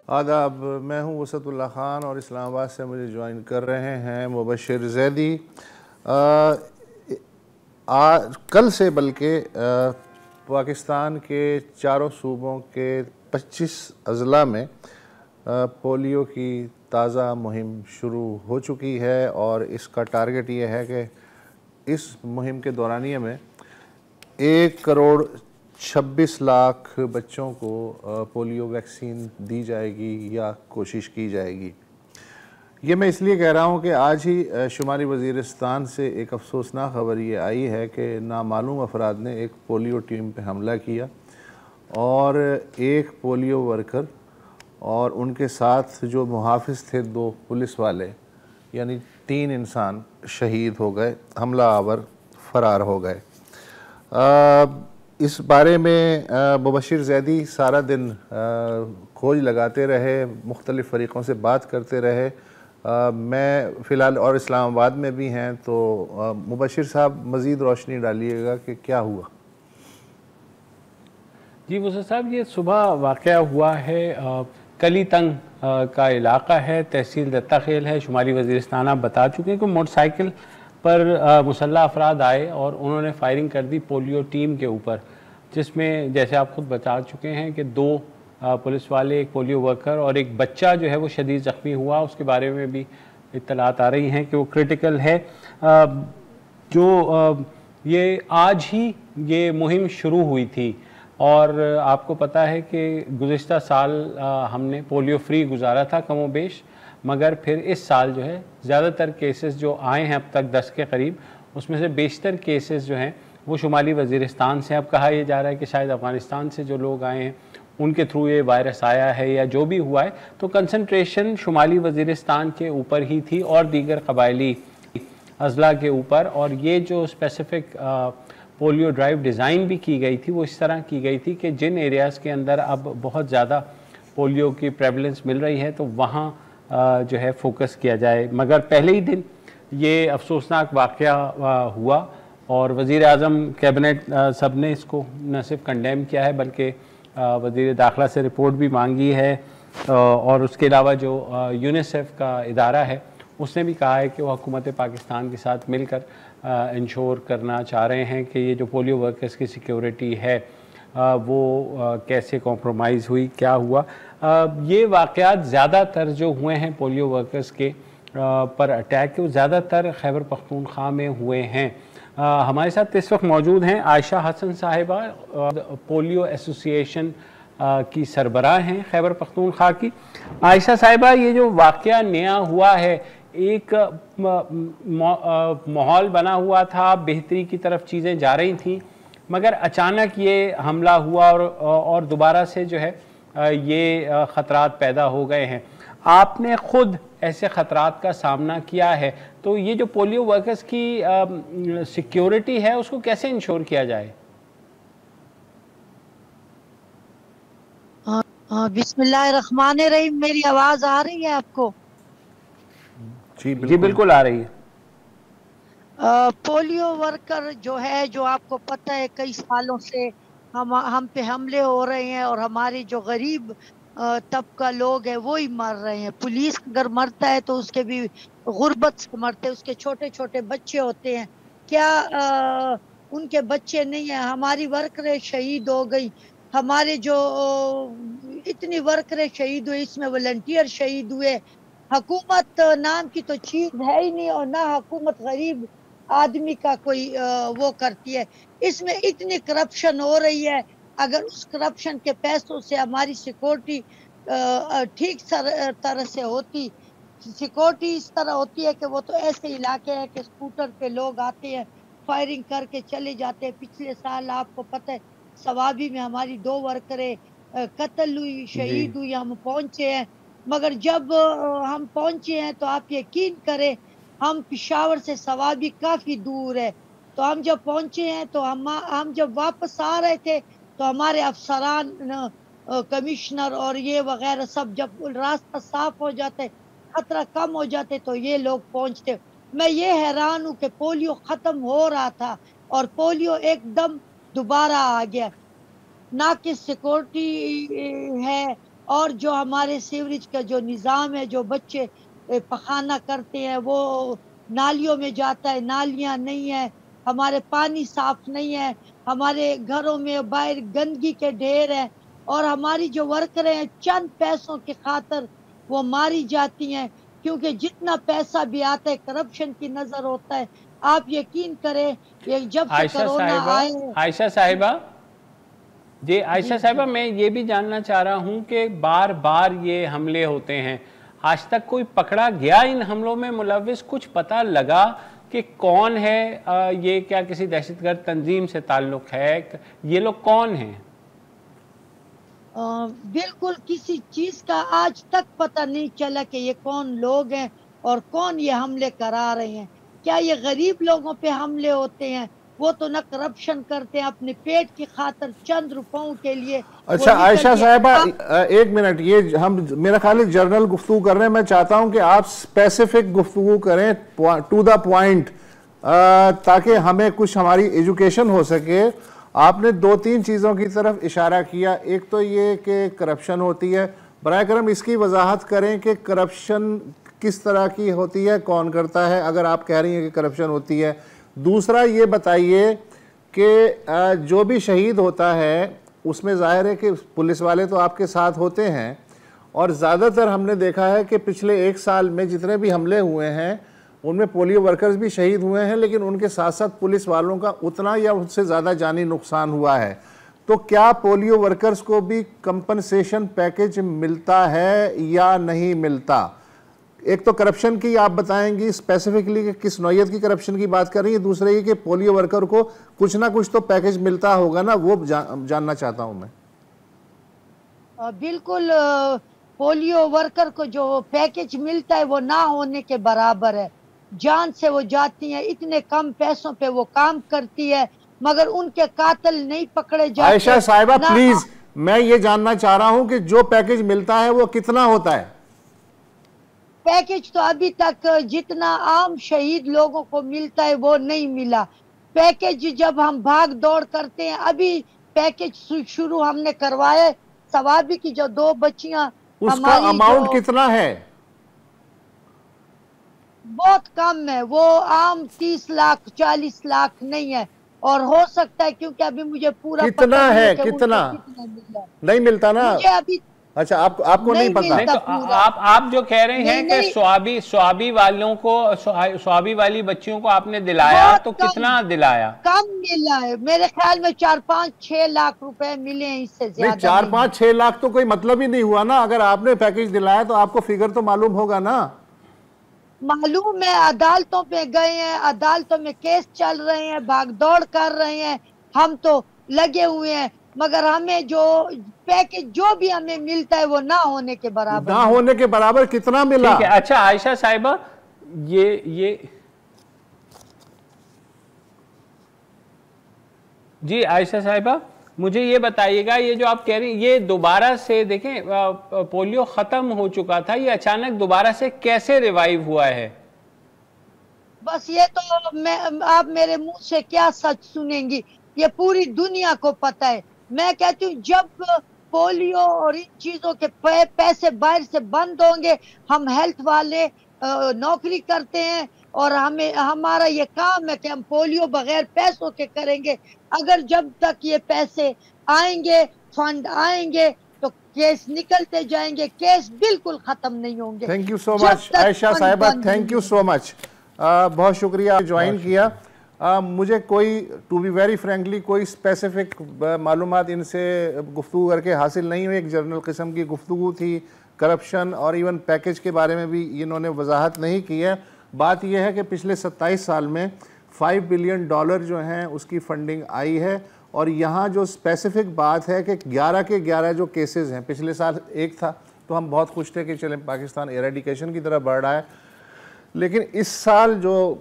آداب، میں ہوں وسعت اللہ خان اور اسلام آباد سے مجھے جوائن کر رہے ہیں مبشر زیدی۔ کل سے بلکہ پاکستان کے چاروں صوبوں کے 25 اضلاع میں پولیو کی تازہ مہم شروع ہو چکی ہے، اور اس کا ٹارگٹ یہ ہے کہ اس مہم کے دورانیے میں 1,26,00,000 بچوں کو پولیو ویکسین دی جائے گی یا کوشش کی جائے گی۔ یہ میں اس لیے کہہ رہا ہوں کہ آج ہی شمالی وزیرستان سے ایک افسوسناک خبر یہ آئی ہے کہ نامعلوم افراد نے ایک پولیو ٹیم پہ حملہ کیا اور ایک پولیو ورکر اور ان کے ساتھ جو محافظ تھے 2 پولیس والے، یعنی 3 انسان شہید ہو گئے، حملہ آور فرار ہو گئے۔ اس بارے میں مبشر زیدی سارا دن کھوج لگاتے رہے، مختلف فریقوں سے بات کرتے رہے۔ میں فی الحال اور اسلام آباد میں بھی ہیں، تو مبشر صاحب مزید روشنی ڈالیے گا کہ کیا ہوا۔ جی وسعت صاحب، یہ صبح واقعہ ہوا ہے، کلی تنگ کا علاقہ ہے، تحصیل دتہ خیل ہے، شمالی وزیرستان۔ آپ بتا چکے ہیں کہ موٹر سائیکل پر مسلح افراد آئے اور انہوں نے فائرنگ کر دی پولیو ٹیم کے اوپر، جس میں جیسے آپ خود بتا چکے ہیں کہ 2 پولیس والے، ایک پولیو ورکر اور ایک بچہ جو ہے وہ شدید زخمی ہوا۔ اس کے بارے میں بھی اطلاعات آ رہی ہیں کہ وہ کرٹیکل ہے۔ یہ آج ہی یہ مہم شروع ہوئی تھی، اور آپ کو پتہ ہے کہ گزشتہ سال ہم نے پولیو فری گزارا تھا کم و بیش، مگر پھر اس سال جو ہے زیادہ تر کیسز جو آئے ہیں اب تک 10 کے قریب، اس میں سے بیشتر کیسز جو ہیں وہ شمالی وزیرستان سے۔ اب کہا یہ جا رہا ہے کہ شاید افغانستان سے جو لوگ آئے ہیں ان کے تھرو یہ وائرس آیا ہے یا جو بھی ہوا ہے، تو کنسنٹریشن شمالی وزیرستان کے اوپر ہی تھی اور دیگر قبائلی اضلاع کے اوپر۔ اور یہ جو اسپیسیفک پولیو ڈرائیو ڈیزائن بھی کی گئی تھی وہ اس طرح کی گئی تھی کہ جن ایریاز کے اندر اب بہت زیادہ پولیو کی پریولنس مل رہی ہے تو وہاں جو ہے فوکس کیا جائے۔ مگر پہلے ہی دن یہ افسوسناک واقعہ ہوا، اور وزیر اعظم کیبنٹ سب نے اس کو نہ صرف کنڈیم کیا ہے بلکہ وزیر داخلہ سے رپورٹ بھی مانگی ہے، اور اس کے علاوہ جو یونیسیف کا ادارہ ہے اس نے بھی کہا ہے کہ وہ حکومت پاکستان کے ساتھ مل کر انشور کرنا چاہ رہے ہیں کہ یہ جو پولیو ورکرز کی سیکیورٹی ہے وہ کیسے کمپرومائز ہوئی، کیا ہوا۔ یہ واقعات زیادہ تر جو ہوئے ہیں پولیو ورکرز کے پر اٹیک، وہ زیادہ تر خیبر پختونخوا میں ہوئے ہیں۔ ہمارے ساتھ اس وقت موجود ہیں عائشہ حسن صاحبہ، پولیو ایسوسی ایشن کی سربراہ ہیں خیبر پختونخوا کی۔ عائشہ صاحبہ، یہ جو واقعہ نیا ہوا ہے، ایک ماحول بنا ہوا تھا، بہتری کی طرف چیزیں جا رہی تھیں، مگر اچانک یہ حملہ ہوا اور دوبارہ سے جو ہے یہ خطرات پیدا ہو گئے ہیں۔ آپ نے خود ایسے خطرات کا سامنا کیا ہے، تو یہ جو پولیو ورکرز کی سیکیورٹی ہے اس کو کیسے انشور کیا جائے؟ بسم اللہ الرحمن الرحیم۔ میری آواز آ رہی ہے آپ کو؟ جی بالکل آ رہی ہے۔ پولیو ورکر جو ہے، جو آپ کو پتہ ہے کئی سالوں سے ہم پہ حملے ہو رہے ہیں، اور ہمارے جو غریب طبقہ لوگ ہیں وہی مر رہے ہیں۔ پولیس اگر مرتا ہے تو اس کے بھی غربت سے مرتے، اس کے چھوٹے چھوٹے بچے ہوتے ہیں۔ کیا ان کے بچے نہیں ہیں؟ ہماری ورکریں شہید ہو گئی، ہمارے جو اتنی ورکریں شہید ہوئی، اس میں والنٹیئر شہید ہوئے۔ حکومت نام کی تو چیز ہے ہی نہیں، اور نہ حکومت غریب آدمی کا کوئی وہ کرتی ہے۔ اس میں اتنی کرپشن ہو رہی ہے، اگر اس کرپشن کے پیسوں سے ہماری سیکورٹی ٹھیک طرح سے ہوتی، سیکورٹی اس طرح ہوتی ہے کہ وہ تو ایسے علاقے ہیں کہ اسکوٹر پہ لوگ آتے ہیں، فائرنگ کر کے چلے جاتے ہیں۔ پچھلے سال آپ کو پتہ ہے سوابی میں ہماری 2 ورکریں قتل ہوئی، شہید ہوئی، ہم پہنچے ہیں۔ مگر جب ہم پہنچے ہیں تو آپ یقین کریں، ہم پشاور سے سوابی کافی دور ہے، تو ہم جب پہنچے ہیں تو ہم جب واپس آ رہے تھے تو ہمارے افسران، کمشنر اور یہ وغیرہ سب، جب راستہ صاف ہو جاتے، خطرہ کم ہو جاتے، تو یہ لوگ پہنچتے۔ میں یہ حیران ہوں کہ پولیو ختم ہو رہا تھا اور پولیو ایک دم دوبارہ آ گیا۔ نہ کہ سیکورٹی ہے، اور جو ہمارے سیوریج کا جو نظام ہے، جو بچے پخانہ کرتے ہیں وہ نالیوں میں جاتا ہے، نالیاں نہیں ہے، ہمارے پانی صاف نہیں ہے، ہمارے گھروں میں باہر گندگی کے ڈھیر ہیں، اور ہماری جو ورکریں ہیں چند پیسوں کی خاطر وہ ماری جاتی ہیں، کیونکہ جتنا پیسہ بھی آتا ہے کرپشن کی نظر ہوتا ہے۔ آپ یقین کریں، یہ جب سے کرونا آئے عائشہ صاحبہ جی، عائشہ جی صاحبہ میں یہ بھی جاننا چاہ رہا ہوں کہ بار بار یہ حملے ہوتے ہیں، آج تک کوئی پکڑا گیا ان حملوں میں ملوث؟ کچھ پتہ لگا کہ کون ہے یہ؟ کیا کسی دہشت گرد تنظیم سے تعلق ہے؟ یہ لوگ کون ہیں؟ بالکل کسی چیز کا آج تک پتہ نہیں چلا کہ یہ کون لوگ ہیں اور کون یہ حملے کرا رہے ہیں۔ کیا یہ غریب لوگوں پہ حملے ہوتے ہیں؟ وہ تو نہ کرپشن کرتے ہیں، اپنے پیٹ کی خاطر چند روپوں کے لیے اچھا عائشہ صاحبہ ایک منٹ، یہ ہم میرا خیال ہے جرنل گفتگو کر رہے ہیں، میں چاہتا ہوں کہ آپ اسپیسیفک گفتگو کریں، ٹو دا پوائنٹ، تاکہ ہمیں کچھ ہماری ایجوکیشن ہو سکے۔ آپ نے دو تین چیزوں کی طرف اشارہ کیا، ایک تو یہ کہ کرپشن ہوتی ہے، براہ کرم اس کی وضاحت کریں کہ کرپشن کس طرح کی ہوتی ہے، کون کرتا ہے، اگر آپ کہہ رہی ہیں کہ کرپشن ہوتی ہے۔ دوسرا یہ بتائیے کہ جو بھی شہید ہوتا ہے اس میں ظاہر ہے کہ پولیس والے تو آپ کے ساتھ ہوتے ہیں، اور زیادہ تر ہم نے دیکھا ہے کہ پچھلے ایک سال میں جتنے بھی حملے ہوئے ہیں ان میں پولیو ورکرز بھی شہید ہوئے ہیں، لیکن ان کے ساتھ ساتھ پولیس والوں کا اتنا یا ان سے زیادہ جانی نقصان ہوا ہے۔ تو کیا پولیو ورکرز کو بھی کمپنسیشن پیکج ملتا ہے یا نہیں ملتا؟ ایک تو کرپشن کی آپ بتائیں گی اسپیسیفکلی کہ کس نوعیت کی کرپشن کی بات کر رہی ہے، دوسرے یہ کہ پولیو ورکر کو کچھ نہ کچھ تو پیکج ملتا ہوگا نا، وہ جاننا چاہتا ہوں میں۔ بالکل، پولیو ورکر کو جو پیکج ملتا ہے وہ نہ ہونے کے برابر ہے۔ جان سے وہ جاتی ہیں، اتنے کم پیسوں پہ وہ کام کرتی ہے، مگر ان کے قاتل نہیں پکڑے جاتے۔ عائشہ صاحبہ پلیز، میں یہ جاننا چاہ رہا ہوں کہ جو پیکج ملتا ہے وہ کتنا ہوتا ہے؟ پیکج تو ابھی تک جتنا عام شہید لوگوں کو ملتا ہے وہ نہیں ملا۔ پیکج جب ہم بھاگ دوڑ کرتے ہیں، ابھی پیکج شروع ہم نے کروائے ثوابی کی جو 2 بچیاں اس کا اماؤنٹ کتنا ہے؟ بہت کم ہے، وہ عام 30 لاکھ 40 لاکھ نہیں ہے، اور ہو سکتا ہے کیونکہ ابھی مجھے پورا پتہ نہیں ہے کہ کتنا ملا۔ نہیں ملتا نا؟ مجھے ابھی اچھا آپ کو نہیں پتا؟ نہیں تو آپ جو کہہ رہے ہیں کہ سوابی والوں کو، سوابی والی بچیوں کو آپ نے دلایا، تو کتنا دلایا؟ کم ملا ہے، میرے خیال میں 4-5-6 لاکھ روپے ملے ہیں، اس سے زیادہ نہیں۔ 4-5-6 لاکھ تو کوئی مطلب ہی نہیں ہوا نا، اگر آپ نے پیکج دلایا تو آپ کو فگر تو معلوم ہوگا نا۔ معلوم ہے، عدالتوں پہ گئے ہیں، عدالتوں میں کیس چل رہے ہیں، بھاگ دوڑ کر رہے ہیں، ہم تو لگے ہوئے ہیں، مگر ہمیں جو پیکج جو بھی ہمیں ملتا ہے وہ نہ ہونے کے برابر۔ نہ ہونے کے برابر کتنا ملا؟ ٹھیک ہے۔ اچھا عائشہ صاحبہ، یہ جی عائشہ صاحبہ مجھے یہ بتائیے گا، یہ جو آپ کہہ رہی ہیں یہ دوبارہ سے، دیکھیں پولیو ختم ہو چکا تھا، یہ اچانک دوبارہ سے کیسے ریوائیو ہوا ہے؟ بس یہ تو آپ میرے منہ سے کیا سچ سنیں گی، یہ پوری دنیا کو پتہ ہے۔ میں کہتی ہوں جب پولیو اور ان چیزوں کے پیسے باہر سے بند ہوں گے، ہم ہیلتھ والے نوکری کرتے ہیں اور ہمارا یہ کام ہے کہ ہم پولیو بغیر پیسوں کے کریں گے۔ اگر جب تک یہ پیسے آئیں گے، فنڈ آئیں گے، تو کیس نکلتے جائیں گے، کیس بالکل ختم نہیں ہوں گے۔ تھینک یو سو مچ عائشہ صاحبہ، تھینک یو سو مچ، بہت شکریہ جوائن کیا۔ مجھے کوئی ٹو بی ویری فرینکلی کوئی اسپیسیفک معلومات ان سے گفتگو کر کے حاصل نہیں ہوئی، ایک جنرل قسم کی گفتگو تھی، کرپشن اور ایون پیکج کے بارے میں بھی انہوں نے وضاحت نہیں کی ہے۔ بات یہ ہے کہ پچھلے 27 سال میں $5 بلین جو ہیں اس کی فنڈنگ آئی ہے، اور یہاں جو اسپیسیفک بات ہے کہ 11 کے 11 جو کیسز ہیں، پچھلے سال ایک تھا تو ہم بہت خوش تھے کہ چلیں پاکستان ایریڈیکیشن کی طرف بڑھ رہا ہے، لیکن اس سال جو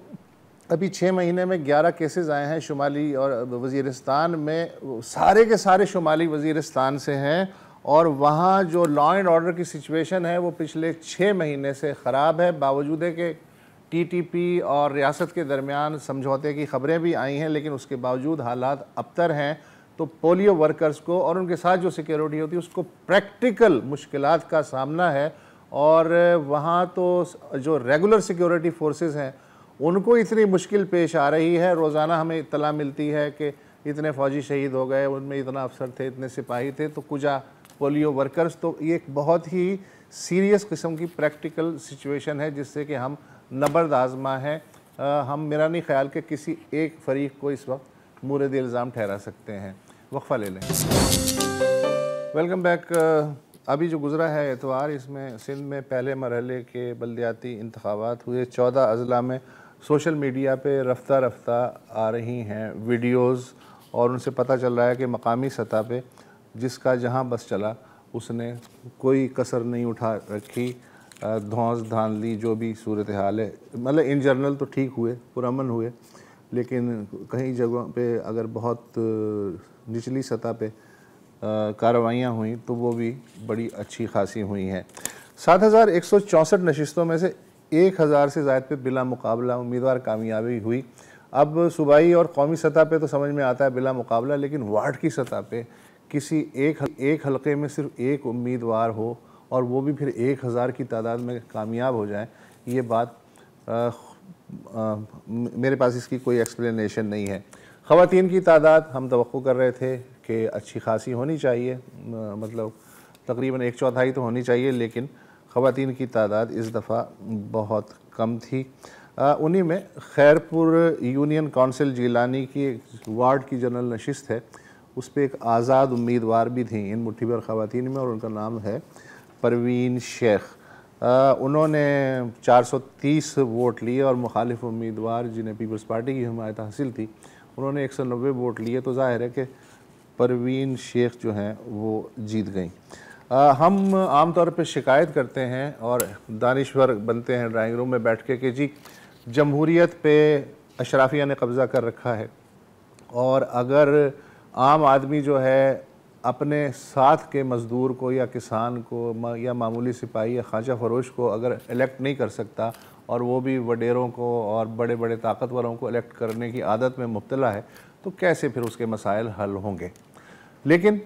ابھی 6 مہینے میں 11 کیسز آئے ہیں شمالی اور وزیرستان میں، سارے کے سارے شمالی وزیرستان سے ہیں، اور وہاں جو لا اینڈ آرڈر کی سچویشن ہے وہ پچھلے 6 مہینے سے خراب ہے، باوجود ہے کہ ٹی ٹی پی اور ریاست کے درمیان سمجھوتے کی خبریں بھی آئی ہیں، لیکن اس کے باوجود حالات ابتر ہیں۔ تو پولیو ورکرز کو اور ان کے ساتھ جو سیکیورٹی ہوتی ہے اس کو پریکٹیکل مشکلات کا سامنا ہے، اور وہاں تو جو ریگولر سیکیورٹی فورسز ہیں ان کو اتنی مشکل پیش آ رہی ہے. روزانہ ہمیں اطلاع ملتی ہے کہ اتنے فوجی شہید ہو گئے، ان میں اتنا افسر تھے، اتنے سپاہی تھے، تو کجا پولیو ورکرز. تو یہ ایک بہت ہی سیریس قسم کی پریکٹیکل سچویشن ہے جس سے کہ ہم نبرد آزما ہیں. ہم میرا نہیں خیال کہ کسی ایک فریق کو اس وقت مورد الزام ٹھہرا سکتے ہیں. وقفہ لے لیں. Welcome back. ابھی جو گزرا ہے اتوار، اس میں سندھ میں پہلے مرحلے کے بلدیاتی انتخابات ہوئے. 14 اضلاع میں سوشل میڈیا پہ رفتہ رفتہ آ رہی ہیں ویڈیوز، اور ان سے پتہ چل رہا ہے کہ مقامی سطح پہ جس کا جہاں بس چلا اس نے کوئی کسر نہیں اٹھا رکھی. دھونس دھاندلی جو بھی صورتحال ہے، مطلب ان جنرل تو ٹھیک ہوئے، پرامن ہوئے، لیکن کہیں جگہوں پہ اگر بہت نچلی سطح پہ کارروائیاں ہوئیں تو وہ بھی بڑی اچھی خاصی ہوئی ہیں. 7164 نشستوں میں سے 1000 سے زائد پہ بلا مقابلہ امیدوار کامیابی ہوئی. اب صوبائی اور قومی سطح پہ تو سمجھ میں آتا ہے بلا مقابلہ، لیکن وارڈ کی سطح پہ کسی ایک حلقے میں صرف ایک امیدوار ہو اور وہ بھی پھر 1000 کی تعداد میں کامیاب ہو جائیں، یہ بات میرے پاس اس کی کوئی ایکسپلینیشن نہیں ہے. خواتین کی تعداد ہم توقع کر رہے تھے کہ اچھی خاصی ہونی چاہیے، مطلب تقریباً 1/4 تو ہونی چاہیے، لیکن خواتین کی تعداد اس دفعہ بہت کم تھی. انہی میں خیرپور یونین کونسل جیلانی کی وارڈ کی جنرل نشست ہے، اس پہ ایک آزاد امیدوار بھی تھیں ان مٹھی بھر خواتین میں، اور ان کا نام ہے پروین شیخ. انہوں نے 430 ووٹ لیے، اور مخالف امیدوار جنہیں پیپلز پارٹی کی حمایت حاصل تھی انہوں نے 190 ووٹ لیے. تو ظاہر ہے کہ پروین شیخ جو ہیں وہ جیت گئیں. ہم عام طور پہ شکایت کرتے ہیں اور دانشور بنتے ہیں ڈرائنگ روم میں بیٹھ کے کہ جی جمہوریت پہ اشرافیہ نے قبضہ کر رکھا ہے، اور اگر عام آدمی جو ہے اپنے ساتھ کے مزدور کو یا کسان کو یا معمولی سپاہی یا خانچہ فروش کو اگر الیکٹ نہیں کر سکتا، اور وہ بھی وڈیروں کو اور بڑے بڑے طاقتوروں کو الیکٹ کرنے کی عادت میں مبتلا ہے، تو کیسے پھر اس کے مسائل حل ہوں گے. لیکن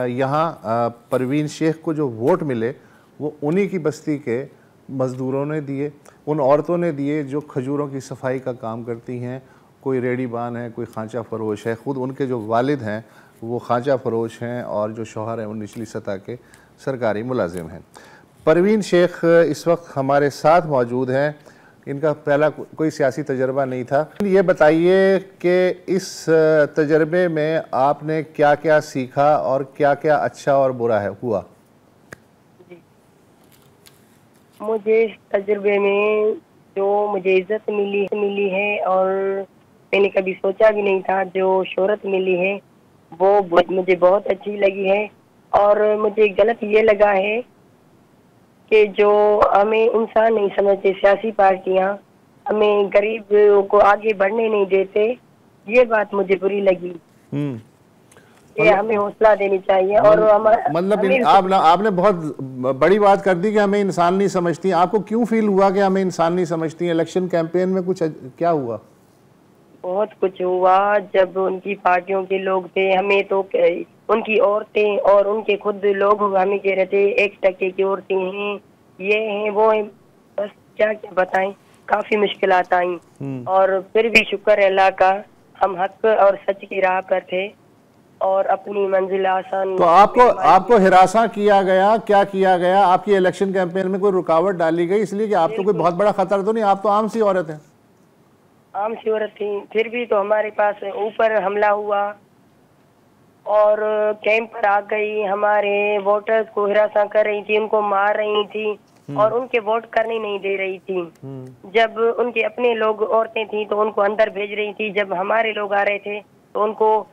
یہاں پروین شیخ کو جو ووٹ ملے وہ انہی کی بستی کے مزدوروں نے دیے، ان عورتوں نے دیے جو کھجوروں کی صفائی کا کام کرتی ہیں. کوئی ریڑھی بان ہے، کوئی خانچہ فروش ہے، خود ان کے جو والد ہیں وہ خانچہ فروش ہیں، اور جو شوہر ہیں وہ نچلی سطح کے سرکاری ملازم ہیں. پروین شیخ اس وقت ہمارے ساتھ موجود ہیں. ان کا پہلا کوئی سیاسی تجربہ نہیں تھا. یہ بتائیے کہ اس تجربے میں آپ نے کیا کیا سیکھا اور کیا کیا اچھا اور برا ہوا؟ مجھے اس تجربے میں جو مجھے عزت ملی ہے، اور میں نے کبھی سوچا بھی نہیں تھا، جو شہرت ملی ہے وہ مجھے بہت اچھی لگی ہے. اور مجھے غلط یہ لگا ہے کہ جو ہمیں انسان نہیں سمجھتے سیاسی پارٹیاں، ہمیں غریب کو آگے بڑھنے نہیں دیتے، یہ بات مجھے بری لگی. کہ ہمیں حوصلہ دینی چاہیے. اور مطلب آپ نے بہت بڑی بات کر دی کہ ہمیں انسان نہیں سمجھتی. آپ کو کیوں فیل ہوا کہ ہمیں انسان نہیں سمجھتی؟ الیکشن کیمپین میں کچھ کیا ہوا؟ بہت کچھ ہوا. جب ان کی پارٹیوں کے لوگ تھے، ہمیں تو ان کی عورتیں اور ان کے خود لوگ ہمیں کہہ رہے تھے 1% کی عورتیں ہیں، یہ ہیں وہ ہیں، بس کیا کیا بتائیں، کافی مشکلات آئیں. اور پھر بھی شکر ہے اللہ کا، ہم حق اور سچ کی راہ پر تھے اور اپنی منزل آسان. تو آپ کو ہراساں کیا گیا، کیا کیا گیا؟ آپ کی الیکشن کیمپین میں کوئی رکاوٹ ڈالی گئی؟ اس لیے کہ آپ تو کوئی بہت بڑا خطر تو نہیں، آپ تو عام سی عورت ہیں. عام سی عورت تھی، پھر بھی تو ہمارے پاس اوپر حملہ ہوا اور کیمپ پر آ گئی، ہمارے ووٹرز کو ہراساں کر رہی تھی، ان کو مار رہی تھی اور ان کے ووٹ کرنے نہیں دے رہی تھی. جب ان کے اپنے لوگ عورتیں تھیں تو ان کو اندر بھیج رہی تھی. جب ہمارے لوگ آ رہے تھے تو ان کو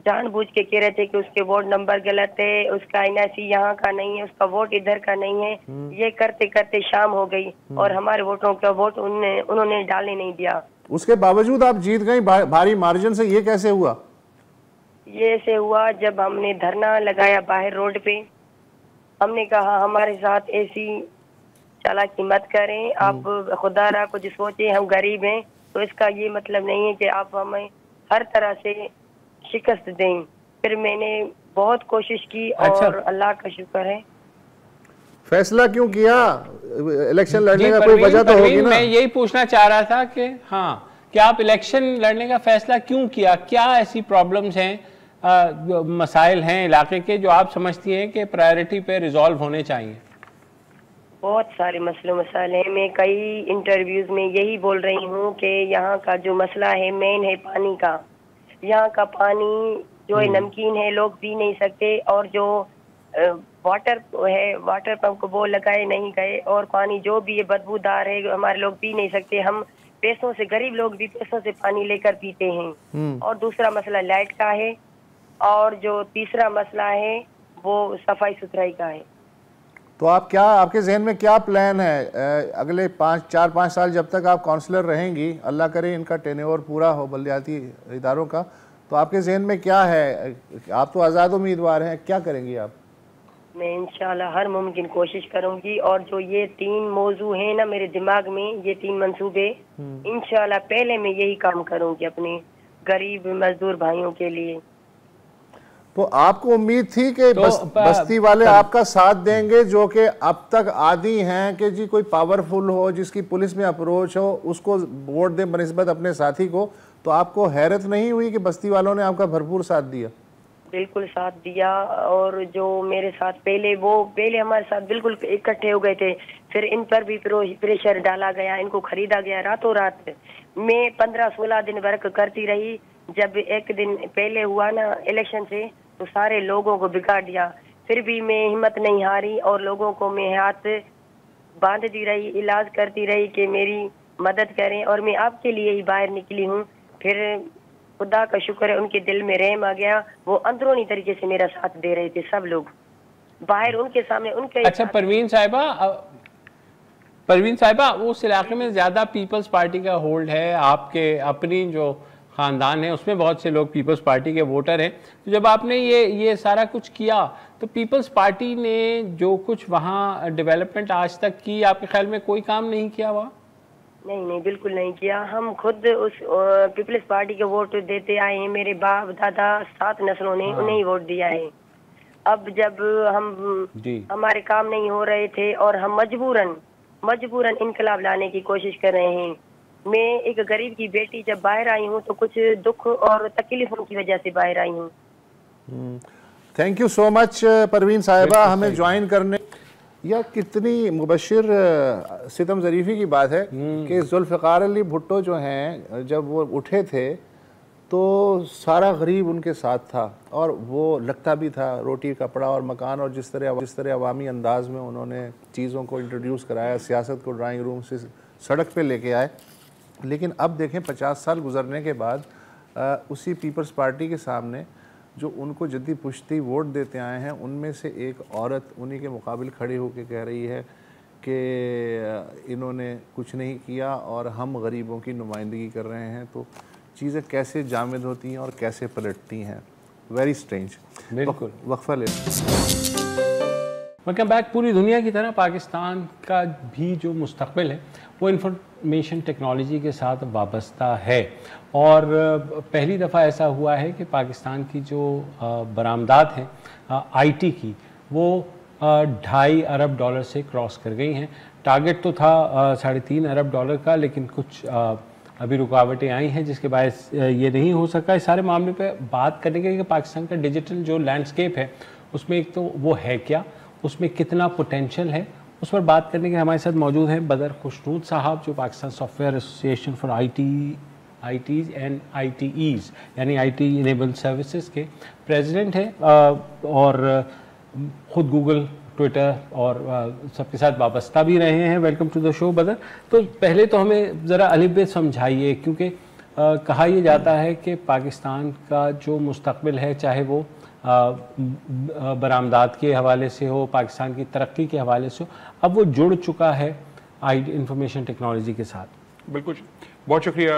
جان بوجھ کے کہہ رہے تھے کہ اس کے ووٹ نمبر غلط ہے، اس کا NIC یہاں کا نہیں ہے، اس کا ووٹ ادھر کا نہیں ہے. یہ کرتے کرتے شام ہو گئی اور ہمارے ووٹوں کا ووٹ انہوں نے ڈالنے نہیں دیا. اس کے باوجود آپ جیت گئیں بھاری مارجن سے. یہ کیسے ہوا؟ یہ ایسے ہوا جب ہم نے دھرنا لگایا باہر روڈ پہ. ہم نے کہا ہمارے ساتھ ایسی چالاکی مت کریں، آپ خدا را کچھ سوچیں، ہم غریب ہیں، تو اس کا یہ مطلب نہیں ہے کہ آپ ہمیں ہر طرح سے شکست دیں. پھر میں نے بہت کوشش کی اور اللہ کا شکر ہے. فیصلہ کیوں کیا؟ الیکشن لڑنے کا جی کوئی وجہ تو ہوگی پروین، نا. میں یہی پوچھنا چاہ رہا تھا کہ ہاں کہ آپ الیکشن لڑنے کا فیصلہ کیوں کیا؟ کیا ایسی پرابلمز ہیں، مسائل ہیں علاقے کے جو آپ سمجھتی ہیں کہ پرائیورٹی پہ ریزالو ہونے چاہیے؟ بہت سارے مسئلے مسائل ہیں. میں کئی انٹرویوز میں یہی بول رہی ہوں کہ یہاں کا جو مسئلہ ہے مین ہے پانی کا. یہاں کا پانی جو ہے نمکین ہے، لوگ پی نہیں سکتے، اور جو واٹر ہے واٹر پمپ کو وہ لگائے نہیں گئے، اور پانی جو بھی ہے بدبودار ہے، ہمارے لوگ پی نہیں سکتے. ہم پیسوں سے، غریب لوگ بھی پیسوں سے پانی لے کر پیتے ہیں. اور دوسرا مسئلہ لائٹ کا ہے، اور جو تیسرا مسئلہ ہے وہ صفائی ستھرائی کا ہے. تو آپ کے ذہن میں کیا پلان ہے اگلے 4-5 سال جب تک آپ کونسلر رہیں گی، اللہ کرے ان کا ٹینیور پورا ہو بلدیاتی اداروں کا، تو آپ کے ذہن میں کیا ہے؟ آپ تو آزاد امیدوار ہیں، کیا کریں گی آپ؟ میں انشاءاللہ ہر ممکن کوشش کروں گی، اور جو یہ 3 موضوع ہیں نا میرے دماغ میں، یہ 3 منصوبے، انشاءاللہ پہلے میں یہی کام کروں گی اپنے غریب مزدور بھائیوں کے لیے. تو آپ کو امید تھی کہ بستی والے آپ کا ساتھ دیں گے، جو کہ اب تک عادی ہیں کہ جی کوئی پاورفل ہو، جس کی پولیس میں اپروچ ہو، اس کو ووٹ دیں بنسبت اپنے ساتھی کو؟ تو آپ کو حیرت نہیں ہوئی کہ بستی والوں نے آپ کا بھرپور ساتھ دیا؟ بالکل ساتھ دیا. اور جو میرے ساتھ پہلے ہمارے ساتھ بالکل اکٹھے ہو گئے تھے، پھر ان پر بھی پریشر ڈالا گیا، ان کو خریدا گیا راتوں رات. میں 15-16 دن ورک کرتی رہی. جب ایک دن پہلے ہوا نا الیکشن سے، تو سارے لوگوں کو بگاڑ دیا. پھر بھی میں ہمت نہیں ہاری، اور لوگوں کو میں ہاتھ باندھتی رہی، علاج کرتی رہی کہ میری مدد کریں. اور میں آپ کے لیے ہی باہر نکلی ہوں. پھر خدا کا شکر ہے ان کے دل میں رحم آ گیا، وہ اندرونی طریقے سے میرا ساتھ دے رہے تھے سب لوگ باہر ان کے سامنے ان کے. اچھا پروین صاحبہ اس علاقے میں زیادہ پیپلز پارٹی کا ہولڈ ہے، آپ کے اپنی جو خاندان ہے اس میں بہت سے لوگ پیپلز پارٹی کے ووٹر ہیں. تو جب آپ نے یہ سارا کچھ کیا تو پیپلز پارٹی نے جو کچھ وہاں ڈیولپمنٹ آج تک کی، آپ کے خیال میں کوئی کام نہیں کیا وہاں؟ نہیں بالکل نہیں کیا. ہم خود اس پیپلز پارٹی کے ووٹ دیتے آئے ہیں. میرے باپ دادا 7 نسلوں نے انہیں ووٹ دیا ہے. اب جب ہمارے کام نہیں ہو رہے تھے اور ہم مجبوراً انقلاب لانے کی کوشش کر رہے ہیں. میں ایک غریب کی بیٹی جب باہر آئی ہوں تو کچھ دکھ اور تکلیفوں کی وجہ سے باہر آئی ہوں. تھینک یو سو مچ پروین صاحبہ ہمیں جوائن کرنے. یا کتنی مبشر ستم ظریفی کی بات ہے کہ ذوالفقار علی بھٹو جو ہیں جب وہ اٹھے تھے تو سارا غریب ان کے ساتھ تھا، اور وہ لگتا بھی تھا روٹی کپڑا اور مکان، اور جس طرح عوامی انداز میں انہوں نے چیزوں کو انٹروڈیوس کرایا، سیاست کو ڈرائنگ روم سے سڑک پہ لے کے آئے. لیکن اب دیکھیں 50 سال گزرنے کے بعد اسی پیپلز پارٹی کے سامنے جو ان کو جدی پشتی ووٹ دیتے آئے ہیں، ان میں سے ایک عورت انہی کے مقابل کھڑی ہو کے کہہ رہی ہے کہ انہوں نے کچھ نہیں کیا اور ہم غریبوں کی نمائندگی کر رہے ہیں. تو چیزیں کیسے جامد ہوتی ہیں اور کیسے پلٹتی ہیں، ویری سٹرینج. بالکل. وقفہ لے. Welcome back. پوری دنیا کی طرح پاکستان کا بھی جو مستقبل ہے وہ انفارمیشن ٹیکنالوجی کے ساتھ وابستہ ہے، اور پہلی دفعہ ایسا ہوا ہے کہ پاکستان کی جو برآمدات ہیں آئی ٹی کی وہ $2.5 ارب سے کراس کر گئی ہیں. ٹارگٹ تو تھا $3.5 ارب کا، لیکن کچھ ابھی رکاوٹیں آئی ہیں جس کے باعث یہ نہیں ہو سکا. اس سارے معاملے پہ بات کرنے کے کہ پاکستان کا ڈیجیٹل جو لینڈسکیپ ہے اس میں ایک تو وہ ہے کیا، اس میں کتنا پوٹینشل ہے، اس پر بات کرنے کے ہمارے ساتھ موجود ہیں بدر خوشنود صاحب جو Pakistan soft where association for I Ts and I T ES یعنی آئی ٹی انیبل سروسز کے پریزیڈنٹ ہیں، اور خود گوگل، ٹویٹر اور سب کے ساتھ وابستہ بھی رہے ہیں. ویلکم ٹو دا شو بدر. تو پہلے تو ہمیں ذرا الف ب سمجھائیے، کیونکہ کہا یہ جاتا ہے کہ پاکستان کا جو مستقبل ہے چاہے وہ برآمدات کے حوالے سے ہو، پاکستان کی ترقی کے حوالے سے ہو، اب وہ جڑ چکا ہے انفارمیشن ٹیکنالوجی کے ساتھ. بالکل، بہت شکریہ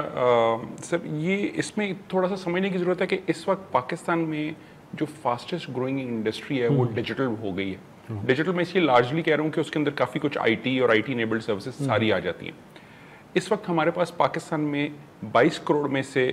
سر. یہ اس میں تھوڑا سا سمجھنے کی ضرورت ہے کہ اس وقت پاکستان میں جو فاسٹسٹ گروئنگ انڈسٹری ہے وہ ڈیجیٹل ہو گئی ہے. ڈیجیٹل میں اس لیے لارجلی کہہ رہا ہوں کہ اس کے اندر کافی کچھ آئی ٹی اور آئی ٹی انیبلڈ سروسز ساری آ جاتی ہیں. اس وقت ہمارے پاس پاکستان میں 22 کروڑ میں سے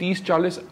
30-40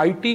IT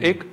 $1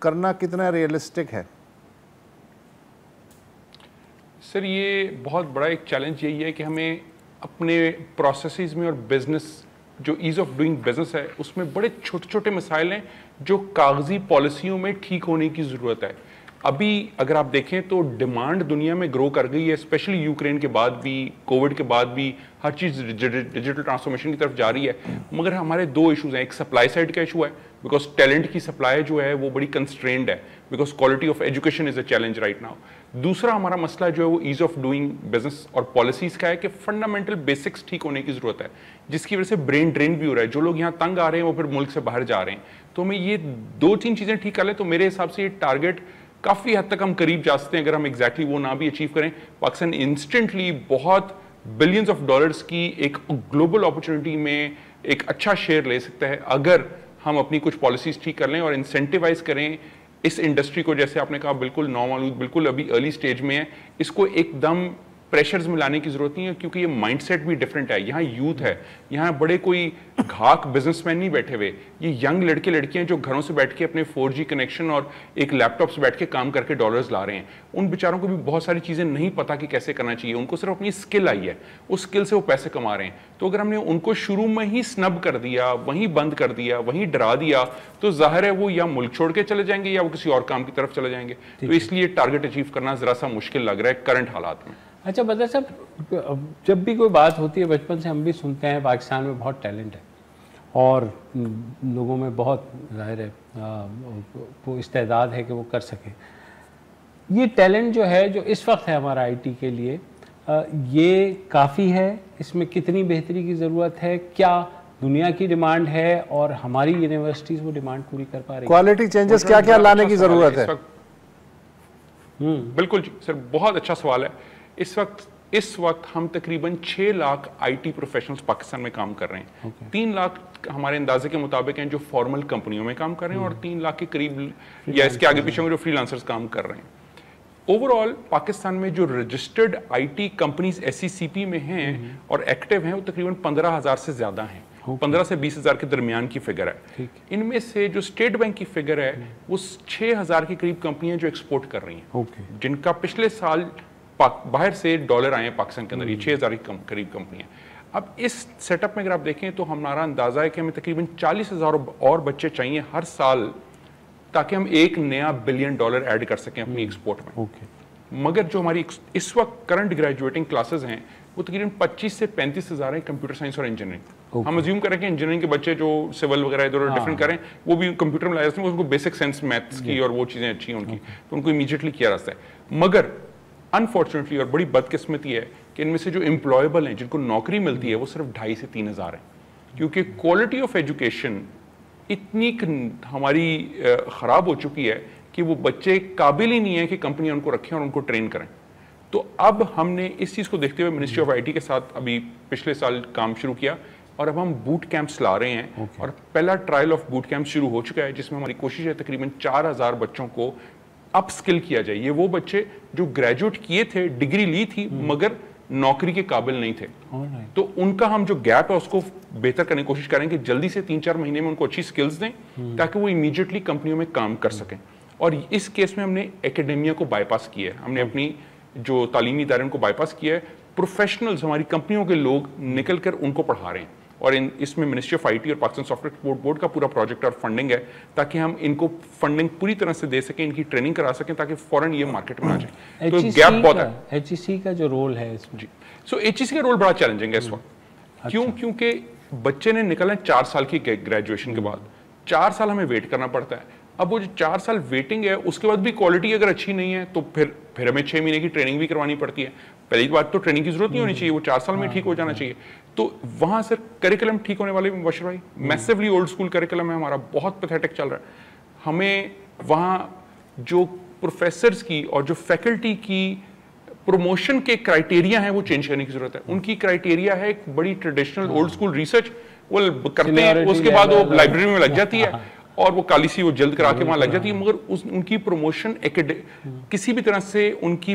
کرنا کتنا ریئلسٹک ہے؟ سر یہ بہت بڑا ایک چیلنج یہی ہے کہ ہمیں اپنے پروسیسز میں اور بزنس جو ایز آف ڈوئنگ بزنس ہے اس میں بڑے چھوٹے چھوٹے مسائل ہیں جو کاغذی پالیسیوں میں ٹھیک ہونے کی ضرورت ہے. ابھی اگر آپ دیکھیں تو ڈیمانڈ دنیا میں گرو کر گئی ہے, اسپیشلی یوکرین کے بعد بھی, کووڈ کے بعد بھی, ہر چیز ڈیجیٹل ٹرانسفارمیشن کی طرف جا رہی ہے. مگر ہمارے دو ایشوز ہیں, ایک سپلائی سائڈ کا ایشو ہے بیکاز ٹیلنٹ کی سپلائی جو ہے وہ بڑی کنسٹرینڈ ہے because quality of education is a challenge right now. دوسرا ہمارا مسئلہ جو ہے وہ ایز آف ڈوئنگ بزنس اور پالیسیز کا ہے کہ فنڈامنٹل بیسکس ٹھیک ہونے کی ضرورت ہے, جس کی وجہ سے برین ڈرین بھی ہو رہا ہے. جو لوگ یہاں تنگ آ رہے ہیں وہ پھر ملک سے باہر جا رہے ہیں. تو ہمیں یہ دو تین چیزیں ٹھیک کر لیں تو میرے حساب سے یہ ٹارگیٹ کافی حد تک ہم قریب جا سکتے ہیں. اگر ہم ایگزیکٹلی وہ نہ بھی اچیو کریں, پاکستان انسٹنٹلی بہت بلینز آف ڈالرز کی ایک گلوبل اپرچونٹی میں ایک اچھا شیئر لے سکتا ہے اگر ہم اپنی کچھ پالیسیز ٹھیک کر لیں اور انسینٹیوائز کریں اس انڈسٹری کو. جیسے آپ نے کہا بالکل نومولود, بالکل ابھی ارلی سٹیج میں ہے, اس کو ایک دم پریشرز میں لانے کی ضرورت نہیں ہے کیونکہ یہ مائنڈ سیٹ بھی ڈفرینٹ ہے. یہاں یوتھ ہے, یہاں بڑے کوئی گھاک بزنس مین نہیں بیٹھے ہوئے, یہ ینگ لڑکے لڑکیاں جو گھروں سے بیٹھ کے اپنے 4G کنیکشن اور ایک لیپ ٹاپ سے بیٹھ کے کام کر کے ڈالرز لا رہے ہیں. ان بیچاروں کو بھی بہت ساری چیزیں نہیں پتا کہ کیسے کرنا چاہیے, ان کو صرف اپنی اسکل آئی ہے, اس اسکل سے وہ پیسے کما رہے ہیں. تو اگر ہم نے ان کو شروع میں ہی سنب کر دیا, وہیں بند کر دیا, وہیں ڈرا دیا, تو ظاہر ہے وہ یا ملک چھوڑ کے چلے جائیں گے یا وہ کسی اور کام کی طرف چلے جائیں گے. تو اس لیے ٹارگیٹ اچیو کرنا ذرا سا مشکل لگ رہا ہے کرنٹ حالات میں. اچھا بدر صاحب, جب بھی کوئی بات ہوتی ہے بچپن سے ہم بھی سنتے ہیں پاکستان میں بہت ٹیلنٹ ہے اور لوگوں میں بہت ظاہر ہے وہ استعداد ہے کہ وہ کر سکیں. یہ ٹیلنٹ جو ہے جو اس وقت ہے ہمارا آئی ٹی کے لیے, یہ کافی ہے؟ اس میں کتنی بہتری کی ضرورت ہے؟ کیا دنیا کی ڈیمانڈ ہے اور ہماری یونیورسٹیز وہ ڈیمانڈ پوری کر پا رہی ہیں؟ کوالٹی چینجز کیا کیا لانے کی ضرورت ہے؟ بالکل جی سر, بہت اچھا سوال ہے. اس وقت ہم تقریباً 6 lakh I T professionals Pakistan میں کام کر رہے ہیں. 3 لاکھ ہمارے اندازے کے مطابق ہیں جو فارمل کمپنیوں میں کام کر رہے ہیں اور 3 لاکھ کے قریب یا اس کے آگے پیچھے میں جو فری لانسرز کام کر رہے ہیں. اوور آل پاکستان میں جو registered I T companies SECP میں ہیں اور ایکٹیو ہیں وہ تقریباً 15,000 سے زیادہ ہیں. 15 سے 20,000 کے درمیان کی فگر ہے. ان میں سے جو اسٹیٹ بینک کی فگر ہے وہ 6,000 کے قریب کمپنیاں جو ایکسپورٹ کر رہی ہیں, جن کا پچھلے سال باہر سے ڈالر آئے ہیں پاکستان کے اندر. یہ 6,000 کے قریب کمپنیاں. اب اس سیٹ اپ میں اگر آپ دیکھیں تو ہمارا اندازہ ہے کہ ہمیں تقریباً 40,000 اور بچے چاہیے ہر سال تاکہ ہم $1 نیا بلین ایڈ کر سکیں اپنی ایکسپورٹ میں. مگر جو ہماری اس وقت کرنٹ گریجویٹنگ کلاسز ہیں وہ تقریباً 25 سے 35,000 ہیں کمپیوٹر سائنس اور انجینئرنگ. ہم ازیوم کریں کہ انجینئرنگ کے بچے جو سول وغیرہ ادھر ڈفرینٹ کریں وہ بھی کمپیوٹر میں لائے جاتے ہیں, ان کو بیسک سینس میتھس کی اور وہ چیزیں اچھی ہیں ان کی, تو ان کو امیجیٹلی کیا رہتا ہے. مگر انفارچونیٹلی اور بڑی بدقسمتی ہے کہ ان میں سے جو امپلائیبل ہیں جن کو نوکری ملتی ہے وہ صرف 2,500 سے 3,000 ہیں, کیونکہ کوالٹی آف ایجوکیشن اتنی ہماری خراب ہو چکی ہے کہ وہ بچے قابل ہی نہیں ہیں کہ کمپنیاں ان کو رکھیں اور ان کو ٹرین کریں. تو اب ہم نے اس چیز کو دیکھتے ہوئے منسٹری آف آئی ٹی کے ساتھ ابھی پچھلے سال کام شروع کیا اور اب ہم بوٹ کیمپس لا رہے ہیں اور پہلا ٹرائل آف بوٹ کیمپ شروع ہو چکا ہے جس میں ہماری کوشش ہے تقریباً 4,000 بچوں کو اپ سکل کیا جائے. یہ وہ بچے جو گریجویٹ کیے تھے, ڈگری لی تھی مگر نوکری کے قابل نہیں تھے, تو ان کا ہم جو گیپ ہے اس کو بہتر کرنے کی کوشش کریں کہ جلدی سے 3-4 مہینے میں ان کو اچھی سکلز دیں تاکہ وہ امیڈیٹلی کمپنیوں میں کام کر سکیں. اور اس کیس میں ہم نے ایکیڈیمیا کو بائی پاس کیا ہے, ہم نے اپنی جو تعلیمی ادارے ان کو بائی پاس کیا ہے. پروفیشنلز ہماری کمپنیوں کے لوگ نکل کر ان کو پڑھا رہے ہیں اور اس میں منسٹری آف آئی ٹی اور پاکستان سافٹ ویئر بورڈ کا پورا پروجیکٹ اور فنڈنگ ہے تاکہ ہم ان کو فنڈنگ پوری طرح سے دے سکیں, ان کی ٹریننگ کرا سکیں تاکہ فوراً یہ مارکیٹ میں آ جائیں. تو گیپ بہت ہے. HEC کا جو رول ہے اس میں, جی سو HEC کا رول بڑا چیلنجنگ ہے اس وقت. کیونکہ بچے نے نکلنا 4 سال کی گریجویشن کے بعد, 4 سال ہمیں ویٹ کرنا پڑتا ہے. اب وہ جو 4 سال ویٹنگ ہے اس کے بعد بھی کوالٹی اگر اچھی نہیں ہے تو پھر ہمیں 6 مہینے کی ٹریننگ بھی کروانی پڑتی ہے. پہلی بات تو ٹریننگ کی ضرورت نہیں ہونی چاہیے, وہ 4 سال میں ٹھیک ہو جانا چاہیے. تو وہاں سے کریکلم ٹھیک ہونے والے مبشر بھائی میسیولی اولڈ اسکول کریکلم ہے ہمارا, بہت پیتھیٹک چل رہا ہے. ہمیں وہاں جو پروفیسرز کی اور جو فیکلٹی کی پروموشن کے کرائٹیریا ہیں وہ چینج کرنے کی ضرورت ہے. ان کی کرائٹیریا ہے ایک بڑی ٹریڈیشنل اولڈ اسکول ریسرچ وہ کرتے ہیں, اس کے بعد وہ لائبریری میں لگ جاتی ہے اور وہ کالی سی وہ جلد کرا کے وہاں لگ جاتی ہے, مگر ان کی پروموشن کسی بھی طرح سے ان کی